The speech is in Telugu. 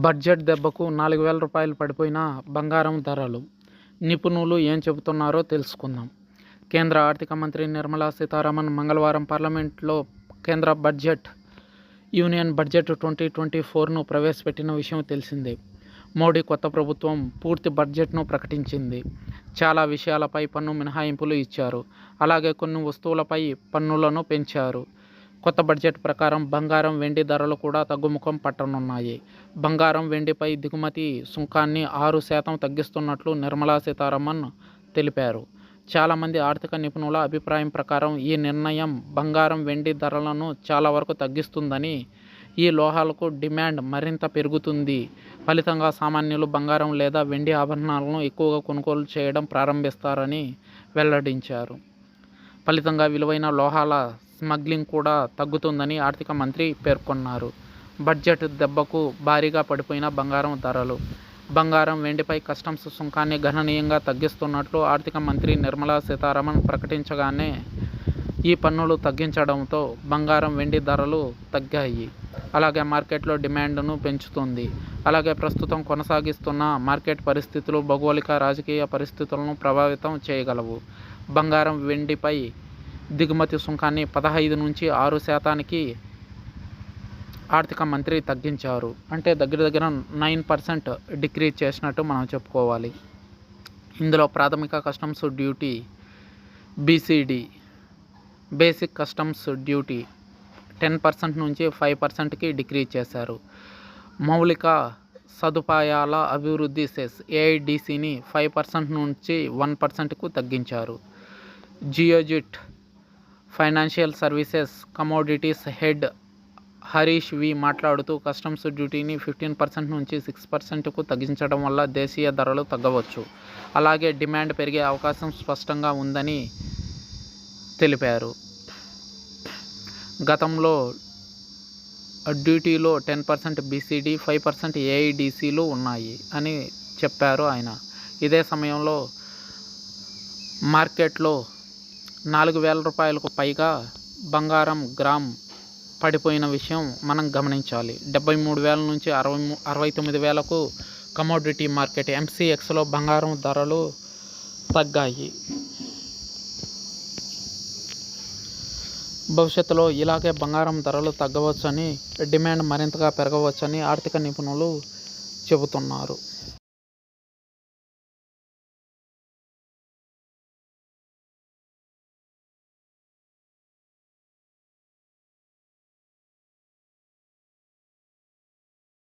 బడ్జెట్ దెబ్బకు రూ. 4,000 పడిపోయిన బంగారం ధరలు. నిపుణులు ఏం చెబుతున్నారో తెలుసుకుందాం. కేంద్ర ఆర్థిక మంత్రి నిర్మలా సీతారామన్ మంగళవారం పార్లమెంట్లో కేంద్ర బడ్జెట్ యూనియన్ బడ్జెట్ 2024ను ప్రవేశపెట్టిన విషయం తెలిసిందే. మోడీ కొత్త ప్రభుత్వం పూర్తి బడ్జెట్ను ప్రకటించింది. చాలా విషయాలపై పన్ను మినహాయింపులు ఇచ్చారు. అలాగే కొన్ని వస్తువులపై పన్నులను పెంచారు. కొత్త బడ్జెట్ ప్రకారం బంగారం, వెండి ధరలు కూడా తగ్గుముఖం పట్టనున్నాయి. బంగారం, వెండిపై దిగుమతి సుంకాన్ని 6% తగ్గిస్తున్నట్లు నిర్మలా సీతారామన్ తెలిపారు. చాలామంది ఆర్థిక నిపుణుల అభిప్రాయం ప్రకారం ఈ నిర్ణయం బంగారం, వెండి ధరలను చాలా వరకు తగ్గిస్తుందని, ఈ లోహాలకు డిమాండ్ మరింత పెరుగుతుంది. ఫలితంగా సామాన్యులు బంగారం లేదా వెండి ఆభరణాలను ఎక్కువగా కొనుగోలు చేయడం ప్రారంభిస్తారని వెల్లడించారు. ఫలితంగా విలువైన లోహాల స్మగ్లింగ్ కూడా తగ్గుతుందని ఆర్థిక మంత్రి పేర్కొన్నారు. బడ్జెట్ దెబ్బకు భారీగా పడిపోయిన బంగారం ధరలు. బంగారం, వెండిపై కస్టమ్స్ సుంకాన్ని గణనీయంగా తగ్గిస్తున్నట్లు ఆర్థిక మంత్రి నిర్మలా సీతారామన్ ప్రకటించగానే ఈ పన్నులు తగ్గించడంతో బంగారం, వెండి ధరలు తగ్గాయి. అలాగే మార్కెట్లో డిమాండ్ను పెంచుతుంది. అలాగే ప్రస్తుతం కొనసాగిస్తున్న మార్కెట్ పరిస్థితులు భౌగోళిక, రాజకీయ పరిస్థితులను ప్రభావితం చేయగలవు. బంగారం, వెండిపై దిగుమతి సుంకాన్ని 15 నుంచి 6% ఆర్థిక మంత్రి తగ్గించారు. అంటే దగ్గర 9% డిక్రీజ్ చేసినట్టు మనం చెప్పుకోవాలి. ఇందులో ప్రాథమిక customs duty BCD basic customs duty 10% నుంచి 5%కి డిక్రీజ్ చేశారు. మౌలిక సదుపాయాల అభివృద్ధి సెస్ AIDCని 5% నుంచి 1%కు తగ్గించారు. Geojit financial services commodities head Harish V మాట్లాడుతూ కస్టమ్స్ డ్యూటీని 15% నుంచి 6%కు తగ్గించడం వల్ల దేశీయ ధరలు తగ్గవచ్చు. అలాగే డిమాండ్ పెరిగే అవకాశం స్పష్టంగా ఉందని తెలిపారు. గతంలో డ్యూటీలో 10% BCD, 5% AIDCలు ఉన్నాయి అని చెప్పారు ఆయన. ఇదే సమయంలో మార్కెట్లో రూ. 4,000 పైగా బంగారం గ్రామ్ పడిపోయిన విషయం మనం గమనించాలి. 73,000 నుంచి 69,000కు కమోడిటీ మార్కెట్ MCXలో బంగారం ధరలు తగ్గాయి. భవిష్యత్తులో ఇలాగే బంగారం ధరలు తగ్గవచ్చని, డిమాండ్ మరింతగా పెరగవచ్చని ఆర్థిక నిపుణులు చెబుతున్నారు.